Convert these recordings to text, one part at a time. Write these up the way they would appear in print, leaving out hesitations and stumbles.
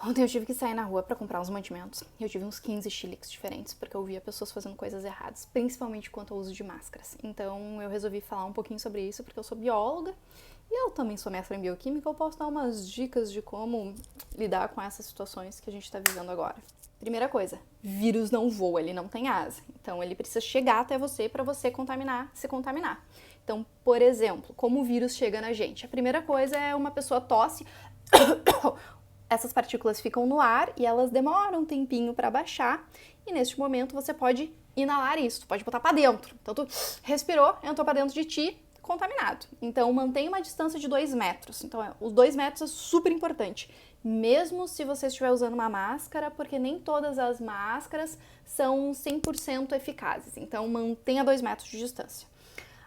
Ontem eu tive que sair na rua pra comprar uns mantimentos e eu tive uns 15 chiliques diferentes, porque eu via pessoas fazendo coisas erradas, principalmente quanto ao uso de máscaras. Então eu resolvi falar um pouquinho sobre isso, porque eu sou bióloga e eu também sou mestra em bioquímica, eu posso dar umas dicas de como lidar com essas situações que a gente tá vivendo agora. Primeira coisa, vírus não voa, ele não tem asa. Então ele precisa chegar até você para você se contaminar. Então, por exemplo, como o vírus chega na gente? A primeira coisa é uma pessoa tosse, essas partículas ficam no ar e elas demoram um tempinho para baixar e neste momento você pode inalar isso, tu pode botar para dentro. Então tu respirou, entrou para dentro de ti, contaminado. Então mantenha uma distância de 2 metros. Então os 2 metros é super importante, mesmo se você estiver usando uma máscara, porque nem todas as máscaras são 100% eficazes. Então mantenha 2 metros de distância.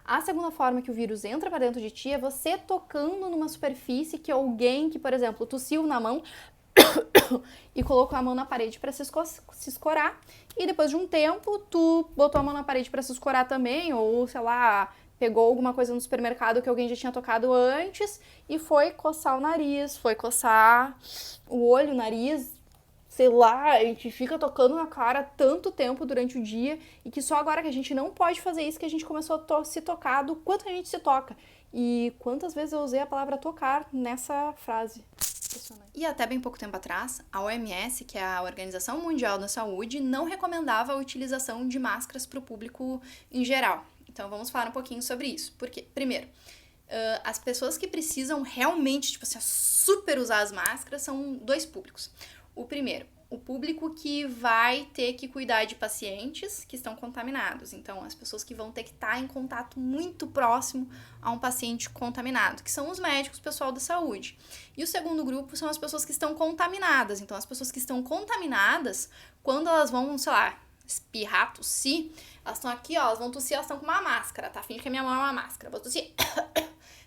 A segunda forma que o vírus entra para dentro de ti é você tocando numa superfície que alguém que, por exemplo, tossiu na mão e colocou a mão na parede para se escorar e depois de um tempo tu botou a mão na parede para se escorar também ou, sei lá, pegou alguma coisa no supermercado que alguém já tinha tocado antes e foi coçar o nariz, foi coçar o olho, o nariz, sei lá, a gente fica tocando na cara tanto tempo durante o dia e que só agora que a gente não pode fazer isso que a gente começou a se tocar do quanto a gente se toca. E quantas vezes eu usei a palavra tocar nessa frase. E até bem pouco tempo atrás, a OMS, que é a Organização Mundial da Saúde, não recomendava a utilização de máscaras para o público em geral. Então vamos falar um pouquinho sobre isso. Porque, primeiro, as pessoas que precisam realmente, tipo assim, super usar as máscaras são 2 públicos. O primeiro, o público que vai ter que cuidar de pacientes que estão contaminados. Então, as pessoas que vão ter que estar em contato muito próximo a um paciente contaminado, que são os médicos, o pessoal da saúde. E o segundo grupo são as pessoas que estão contaminadas. Então, as pessoas que estão contaminadas, quando elas vão, sei lá, espirrar, tossir, elas estão aqui, ó, elas vão tossir, elas estão com uma máscara, tá? Finge que a minha mão é uma máscara. Vou tossir.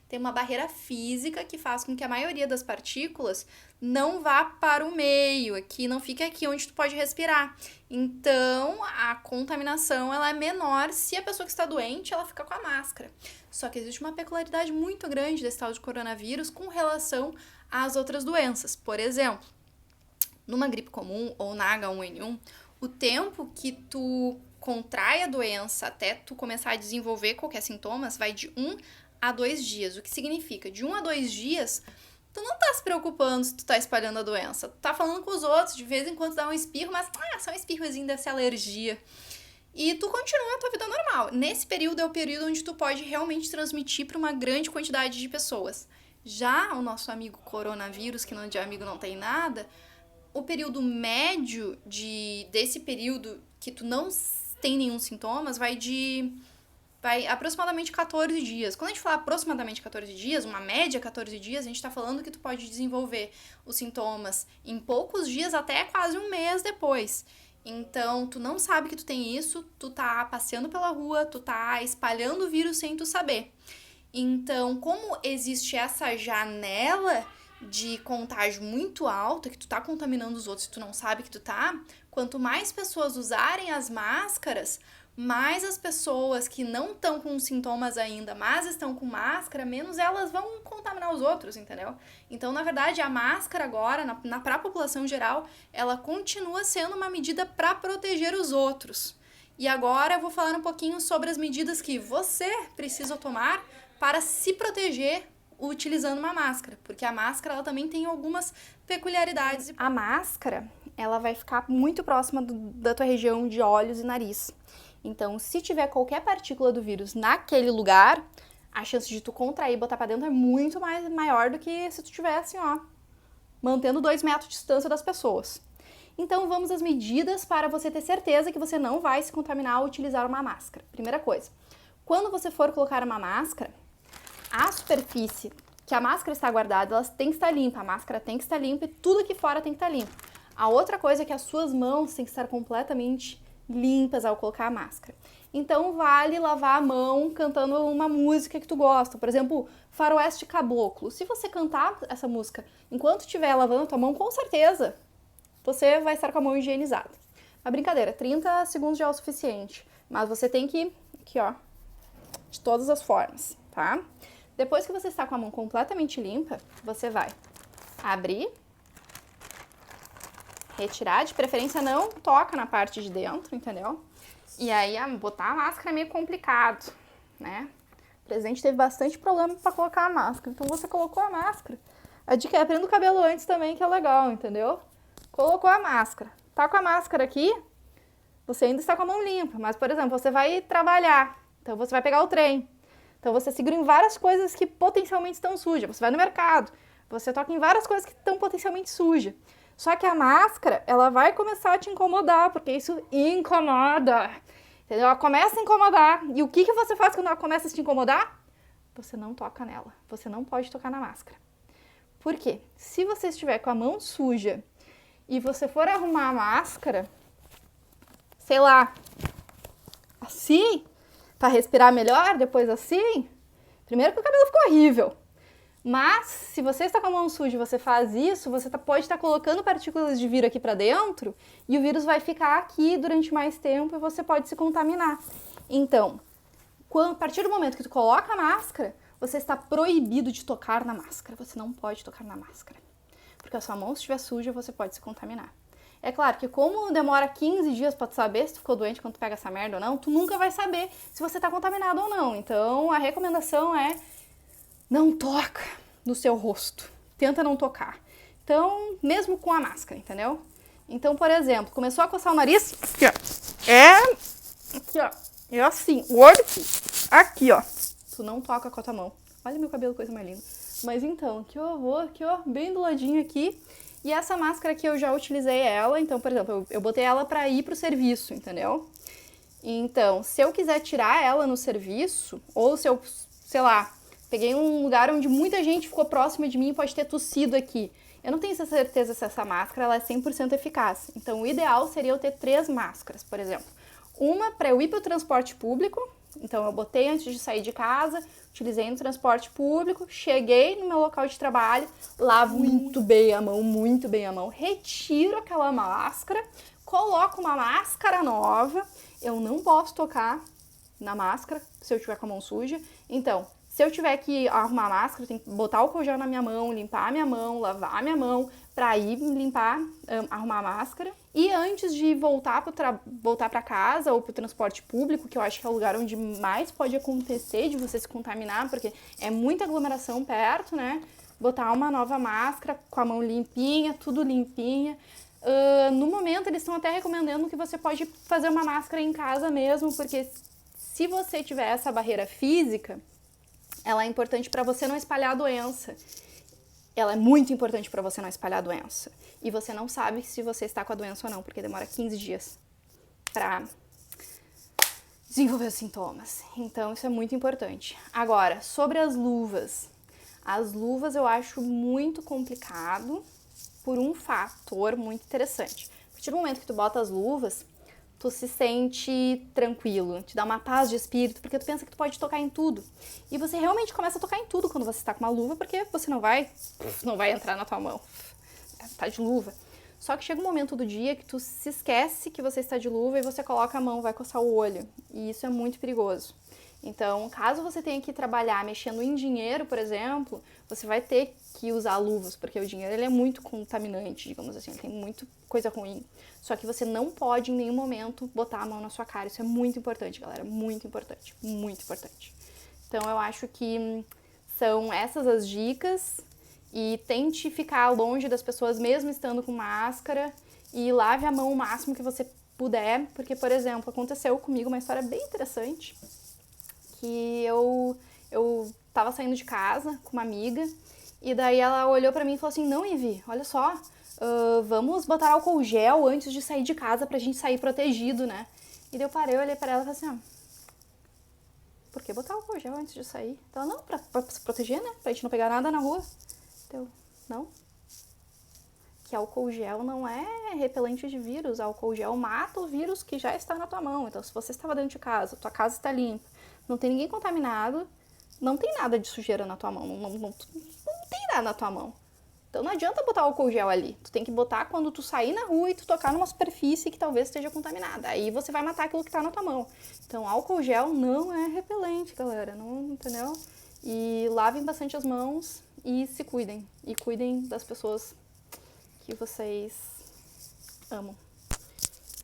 Tem uma barreira física que faz com que a maioria das partículas não vá para o meio, aqui não fica aqui onde tu pode respirar. Então, a contaminação ela é menor se a pessoa que está doente, ela fica com a máscara. Só que existe uma peculiaridade muito grande desse tal de coronavírus com relação às outras doenças. Por exemplo, numa gripe comum ou na H1N1, o tempo que tu contrai a doença até tu começar a desenvolver qualquer sintomas vai de 1 a 2 dias. O que significa? De 1 a 2 dias, tu não tá se preocupando se tu tá espalhando a doença. Tu tá falando com os outros, de vez em quando dá um espirro, mas só um espirrozinho, deve ser alergia. E tu continua a tua vida normal. Nesse período é o período onde tu pode realmente transmitir para uma grande quantidade de pessoas. Já o nosso amigo coronavírus, que não de amigo não tem nada, o período médio desse período que tu não tem nenhum sintomas vai aproximadamente 14 dias. Quando a gente fala aproximadamente 14 dias, uma média 14 dias, a gente tá falando que tu pode desenvolver os sintomas em poucos dias até quase um mês depois. Então, tu não sabe que tu tem isso, tu tá passeando pela rua, tu tá espalhando o vírus sem tu saber. Então, como existe essa janela de contágio muito alta, que tu tá contaminando os outros e tu não sabe que tu tá, quanto mais pessoas usarem as máscaras, mais as pessoas que não estão com sintomas ainda, mas estão com máscara, menos elas vão contaminar os outros, entendeu? Então, na verdade, a máscara agora, para a população geral, ela continua sendo uma medida para proteger os outros. E agora eu vou falar um pouquinho sobre as medidas que você precisa tomar para se proteger utilizando uma máscara, porque a máscara ela também tem algumas peculiaridades. A máscara, ela vai ficar muito próxima da tua região de olhos e nariz. Então, se tiver qualquer partícula do vírus naquele lugar, a chance de tu contrair e botar pra dentro é muito maior do que se tu tivesse, ó, mantendo 2 metros de distância das pessoas. Então, vamos às medidas para você ter certeza que você não vai se contaminar ao utilizar uma máscara. Primeira coisa, quando você for colocar uma máscara, a superfície que a máscara está guardada, ela tem que estar limpa, a máscara tem que estar limpa e tudo aqui fora tem que estar limpo. A outra coisa é que as suas mãos têm que estar completamente limpas ao colocar a máscara. Então vale lavar a mão cantando uma música que tu gosta, por exemplo, Faroeste Caboclo. Se você cantar essa música enquanto estiver lavando a tua mão, com certeza você vai estar com a mão higienizada. Uma brincadeira, 30 segundos já é o suficiente, mas você tem que, aqui ó, de todas as formas, tá? Depois que você está com a mão completamente limpa, você vai abrir retirar, de preferência não toca na parte de dentro, entendeu? E aí, botar a máscara é meio complicado, né? O presidente teve bastante problema pra colocar a máscara, então você colocou a máscara. A dica é prenda o cabelo antes também, que é legal, entendeu? Colocou a máscara. Tá com a máscara aqui, você ainda está com a mão limpa, mas, por exemplo, você vai trabalhar, então você vai pegar o trem. Então você segura em várias coisas que potencialmente estão sujas. Você vai no mercado, você toca em várias coisas que estão potencialmente sujas. Só que a máscara, ela vai começar a te incomodar, porque isso incomoda. Entendeu? Ela começa a incomodar. E o que você faz quando ela começa a te incomodar? Você não toca nela. Você não pode tocar na máscara. Por quê? Se você estiver com a mão suja e você for arrumar a máscara, sei lá, assim, para respirar melhor, depois assim, primeiro que o cabelo ficou horrível. Mas, se você está com a mão suja e você faz isso, você pode estar colocando partículas de vírus aqui para dentro e o vírus vai ficar aqui durante mais tempo e você pode se contaminar. Então, a partir do momento que tu coloca a máscara, você está proibido de tocar na máscara. Você não pode tocar na máscara. Porque a sua mão, se estiver suja, você pode se contaminar. É claro que como demora 15 dias pra tu saber se tu ficou doente quando tu pega essa merda ou não, tu nunca vai saber se você tá contaminado ou não. Então, a recomendação é não toca no seu rosto. Tenta não tocar. Então, mesmo com a máscara, entendeu? Então, por exemplo, começou a coçar o nariz, aqui, ó. Aqui, ó. É assim, o olho aqui, ó. Tu não toca com a tua mão. Olha meu cabelo, coisa mais linda. Mas então, aqui eu vou, aqui, ó, bem do ladinho aqui. E essa máscara aqui eu já utilizei ela, então, por exemplo, eu botei ela pra ir pro serviço, entendeu? Então, se eu quiser tirar ela no serviço, ou se eu, sei lá, peguei um lugar onde muita gente ficou próxima de mim e pode ter tossido aqui. Eu não tenho certeza se essa máscara ela é 100% eficaz. Então, o ideal seria eu ter 3 máscaras, por exemplo. Uma para eu ir para o transporte público, então eu botei antes de sair de casa, utilizei no transporte público, cheguei no meu local de trabalho, lavo muito bem a mão, retiro aquela máscara, coloco uma máscara nova, eu não posso tocar na máscara se eu tiver com a mão suja, então se eu tiver que arrumar a máscara, eu tenho que botar álcool gel na minha mão, limpar a minha mão, lavar a minha mão, pra ir limpar, arrumar a máscara. E antes de voltar pra casa ou pro transporte público, que eu acho que é o lugar onde mais pode acontecer de você se contaminar, porque é muita aglomeração perto, né? Botar uma nova máscara com a mão limpinha, tudo limpinha. No momento, eles estão até recomendando que você pode fazer uma máscara em casa mesmo, porque se você tiver essa barreira física, ela é importante para você não espalhar a doença. Ela é muito importante para você não espalhar a doença. E você não sabe se você está com a doença ou não, porque demora 15 dias para desenvolver os sintomas. Então, isso é muito importante. Agora, sobre as luvas. As luvas eu acho muito complicado por um fator muito interessante. A partir do momento que tu bota as luvas, tu se sente tranquilo, te dá uma paz de espírito, porque tu pensa que tu pode tocar em tudo. E você realmente começa a tocar em tudo quando você está com uma luva, porque você não vai entrar na tua mão. Tá de luva. Só que chega um momento do dia que tu se esquece que você está de luva e você coloca a mão, vai coçar o olho. E isso é muito perigoso. Então, caso você tenha que trabalhar mexendo em dinheiro, por exemplo, você vai ter que usar luvas, porque o dinheiro ele é muito contaminante, digamos assim, ele tem muita coisa ruim. Só que você não pode em nenhum momento botar a mão na sua cara. Isso é muito importante, galera, muito importante, muito importante. Então, eu acho que são essas as dicas e tente ficar longe das pessoas mesmo estando com máscara e lave a mão o máximo que você puder, porque, por exemplo, aconteceu comigo uma história bem interessante, que eu tava saindo de casa com uma amiga e daí ela olhou pra mim e falou assim, não, Ivy, olha só, vamos botar álcool gel antes de sair de casa pra gente sair protegido, né? E daí eu parei, olhei pra ela e falei assim, por que botar álcool gel antes de sair? Então, não, pra se proteger, né? Pra gente não pegar nada na rua. Então, não. Que álcool gel não é repelente de vírus, álcool gel mata o vírus que já está na tua mão. Então, se você estava dentro de casa, tua casa está limpa, não tem ninguém contaminado, não tem nada de sujeira na tua mão, não tem nada na tua mão. Então não adianta botar álcool gel ali, tu tem que botar quando tu sair na rua e tu tocar numa superfície que talvez esteja contaminada, aí você vai matar aquilo que tá na tua mão. Então álcool gel não é repelente, galera, não, entendeu? E lavem bastante as mãos e se cuidem, e cuidem das pessoas que vocês Amo.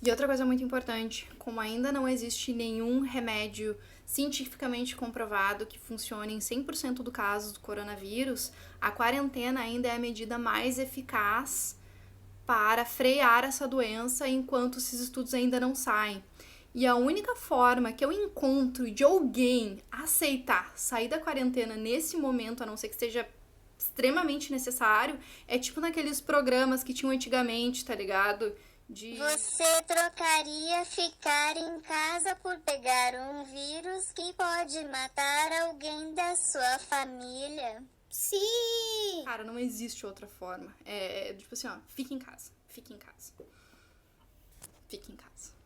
E outra coisa muito importante, como ainda não existe nenhum remédio cientificamente comprovado que funcione em 100% do caso do coronavírus, a quarentena ainda é a medida mais eficaz para frear essa doença enquanto esses estudos ainda não saem. E a única forma que eu encontro de alguém aceitar sair da quarentena nesse momento, a não ser que seja extremamente necessário, é tipo naqueles programas que tinham antigamente, tá ligado? Você trocaria ficar em casa por pegar um vírus que pode matar alguém da sua família? Sim! Cara, não existe outra forma. É tipo assim, ó, fique em casa. Fique em casa. Fique em casa.